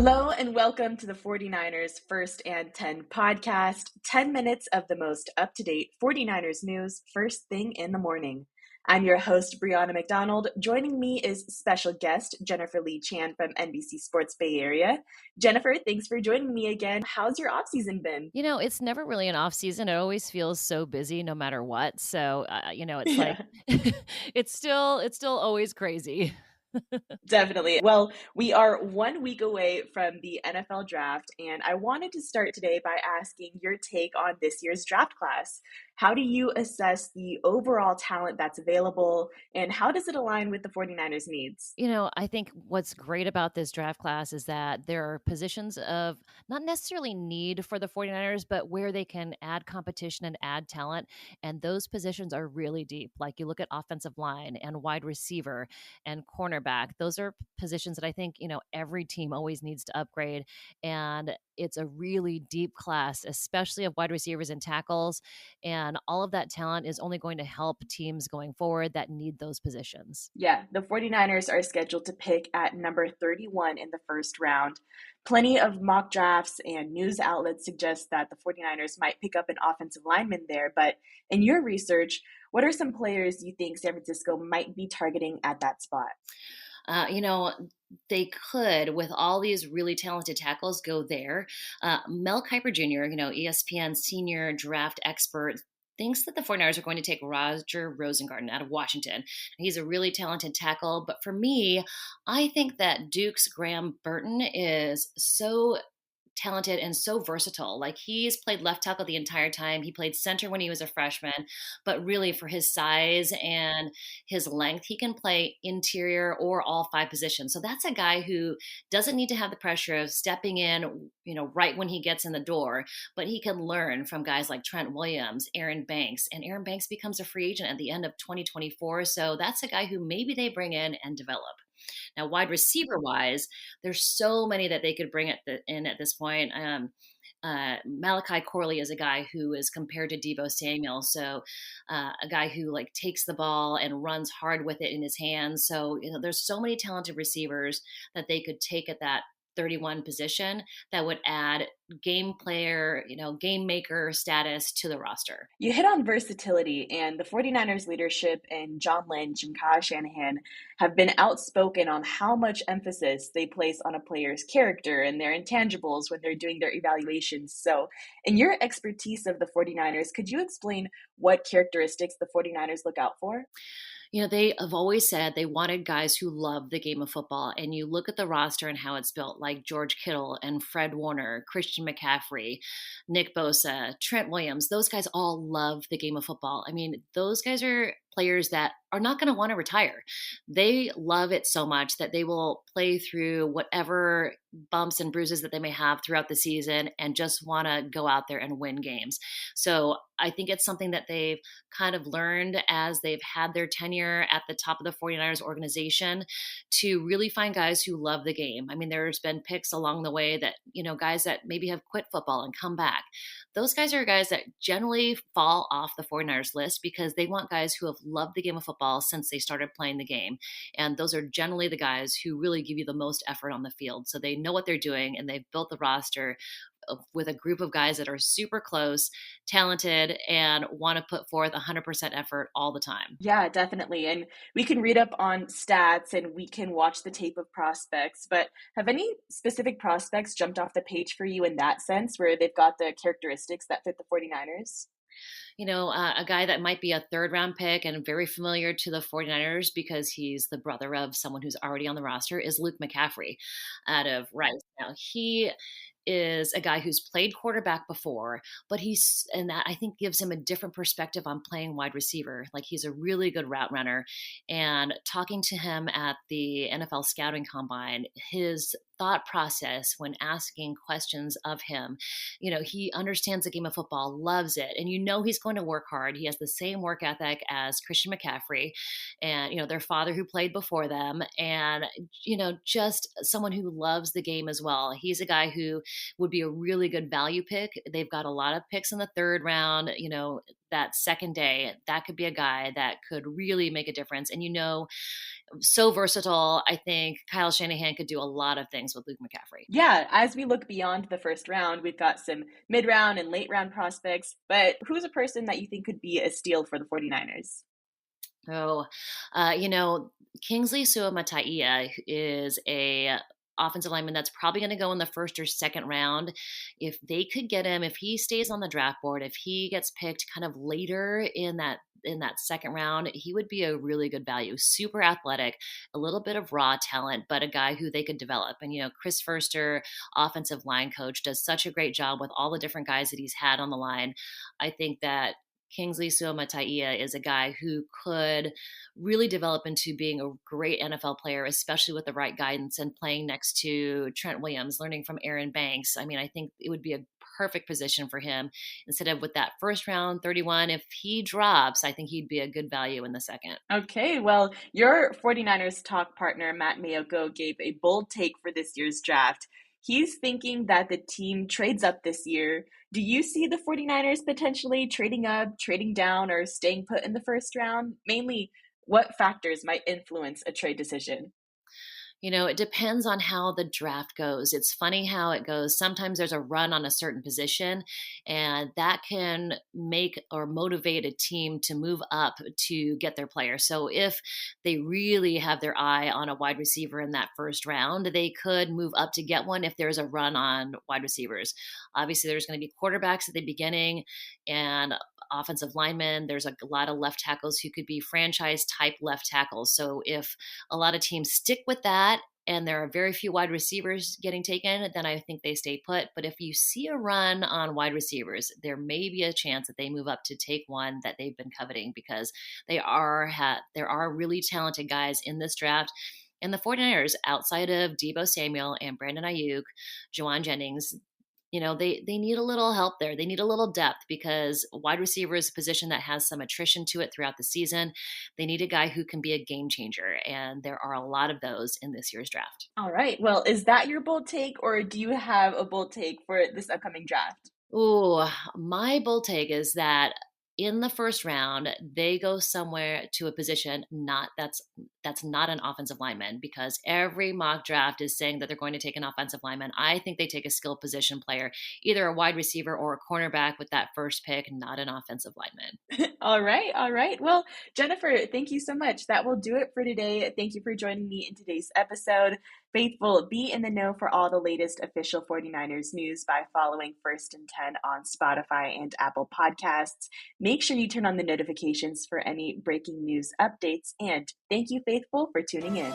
Hello and welcome to the 49ers First and 10 podcast, 10 minutes of the most up-to-date 49ers news first thing in the morning. I'm your host, Brianna McDonald. Joining me is special guest Jennifer Lee Chan from NBC Sports Bay Area. Jennifer, thanks for joining me again. How's your off-season been? It's never really an off season. It always feels so busy no matter what. So, it's like Yeah. it's still always crazy. Definitely. Well, we are 1 week away from the NFL draft, and I wanted to start today by asking your take on this year's draft class. How do you assess the overall talent that's available, and how does it align with the 49ers' needs? I think what's great about this draft class is that there are positions of not necessarily need for the 49ers, but where they can add competition and add talent. And those positions are really deep. Like you look at offensive line and wide receiver and cornerback. Those are positions that I think, every team always needs to upgrade. And it's a really deep class, especially of wide receivers and tackles. And all of that talent is only going to help teams going forward that need those positions. Yeah, the 49ers are scheduled to pick at number 31 in the first round. Plenty of mock drafts and news outlets suggest that the 49ers might pick up an offensive lineman there. But in your research, what are some players you think San Francisco might be targeting at that spot? Uh, you know, they could, with all these really talented tackles, go there. Mel Kiper Jr., ESPN senior draft expert, thinks that the 49ers are going to take Roger Rosengarten out of Washington. He's a really talented tackle. But for me, I think that Duke's Graham Burton is so talented and so versatile. Like he's played left tackle the entire time. He played center when he was a freshman, but really for his size and his length, he can play interior or all five positions. So that's a guy who doesn't need to have the pressure of stepping in, right when he gets in the door, but he can learn from guys like Trent Williams, Aaron Banks, and Aaron Banks becomes a free agent at the end of 2024. So that's a guy who maybe they bring in and develop. Now, wide receiver wise, there's so many that they could bring in at this point. Malachi Corley is a guy who is compared to Debo Samuel, so a guy who like takes the ball and runs hard with it in his hands. So there's so many talented receivers that they could take at that 31 position that would add game player, game maker status to the roster. You hit on versatility, and the 49ers leadership and John Lynch and Kyle Shanahan have been outspoken on how much emphasis they place on a player's character and their intangibles when they're doing their evaluations. So, in your expertise of the 49ers, could you explain what characteristics the 49ers look out for? They have always said they wanted guys who love the game of football. And you look at the roster and how it's built, like George Kittle and Fred Warner, Christian McCaffrey, Nick Bosa, Trent Williams. Those guys all love the game of football. I mean, those guys are players that are not going to want to retire. They love it so much that they will play through whatever bumps and bruises that they may have throughout the season and just want to go out there and win games. So I think it's something that they've kind of learned as they've had their tenure at the top of the 49ers organization to really find guys who love the game. I mean, there's been picks along the way that, guys that maybe have quit football and come back. Those guys are guys that generally fall off the 49ers list because they want guys who have loved the game of football since they started playing the game. And those are generally the guys who really give you the most effort on the field. So they know what they're doing and they've built the roster with a group of guys that are super close, talented, and want to put forth 100% effort all the time. Yeah, definitely. And we can read up on stats and we can watch the tape of prospects, but have any specific prospects jumped off the page for you in that sense where they've got the characteristics that fit the 49ers? A guy that might be a third round pick and very familiar to the 49ers because he's the brother of someone who's already on the roster is Luke McCaffrey out of Rice. Now, he is a guy who's played quarterback before, but and that I think gives him a different perspective on playing wide receiver. Like he's a really good route runner. And talking to him at the NFL scouting combine, his thought process when asking questions of him, he understands the game of football, loves it. And he's going to work hard. He has the same work ethic as Christian McCaffrey and, their father who played before them. And, just someone who loves the game as well. He's a guy who would be a really good value pick. They've got a lot of picks in the third round, that second day. That could be a guy that could really make a difference. And, so versatile. I think Kyle Shanahan could do a lot of things with Luke McCaffrey. Yeah, as we look beyond the first round, we've got some mid round and late round prospects, but who's a person that you think could be a steal for the 49ers? Oh, Kingsley Suamataia is a offensive lineman that's probably going to go in the first or second round. If they could get him, if he stays on the draft board, if he gets picked kind of later in that second round, he would be a really good value. Super athletic, a little bit of raw talent, but a guy who they could develop. And Chris Furster, offensive line coach, does such a great job with all the different guys that he's had on the line. I think that Kingsley Suamataia is a guy who could really develop into being a great NFL player, especially with the right guidance and playing next to Trent Williams, learning from Aaron Banks. I mean, I think it would be a perfect position for him instead of with that first round 31. If he drops, I think he'd be a good value in the second. Okay, well, your 49ers talk partner, Matt Mayoko, gave a bold take for this year's draft. He's thinking that the team trades up this year. Do you see the 49ers potentially trading up, trading down, or staying put in the first round? Mainly, what factors might influence a trade decision? It depends on how the draft goes. It's funny how it goes. Sometimes there's a run on a certain position, and that can make or motivate a team to move up to get their player. So if they really have their eye on a wide receiver in that first round, they could move up to get one if there's a run on wide receivers. Obviously, there's going to be quarterbacks at the beginning and offensive linemen. There's a lot of left tackles who could be franchise type left tackles. So if a lot of teams stick with that and there are very few wide receivers getting taken, then I think they stay put. But if you see a run on wide receivers, there may be a chance that they move up to take one that they've been coveting because there are really talented guys in this draft. And the 49ers, outside of Debo Samuel and Brandon Ayuk, Juwan Jennings, they need a little help there. They need a little depth because wide receiver is a position that has some attrition to it throughout the season. They need a guy who can be a game changer, and there are a lot of those in this year's draft. All right, well, is that your bold take, or do you have a bold take for this upcoming draft? Ooh, my bold take is that in the first round, they go somewhere to a position that's not an offensive lineman because every mock draft is saying that they're going to take an offensive lineman. I think they take a skill position player, either a wide receiver or a cornerback with that first pick, not an offensive lineman. All right, all right. Well, Jennifer, thank you so much. That will do it for today. Thank you for joining me in today's episode. Faithful, be in the know for all the latest official 49ers news by following First and 10 on Spotify and Apple Podcasts. Make sure you turn on the notifications for any breaking news updates. And thank you, Faithful, for tuning in.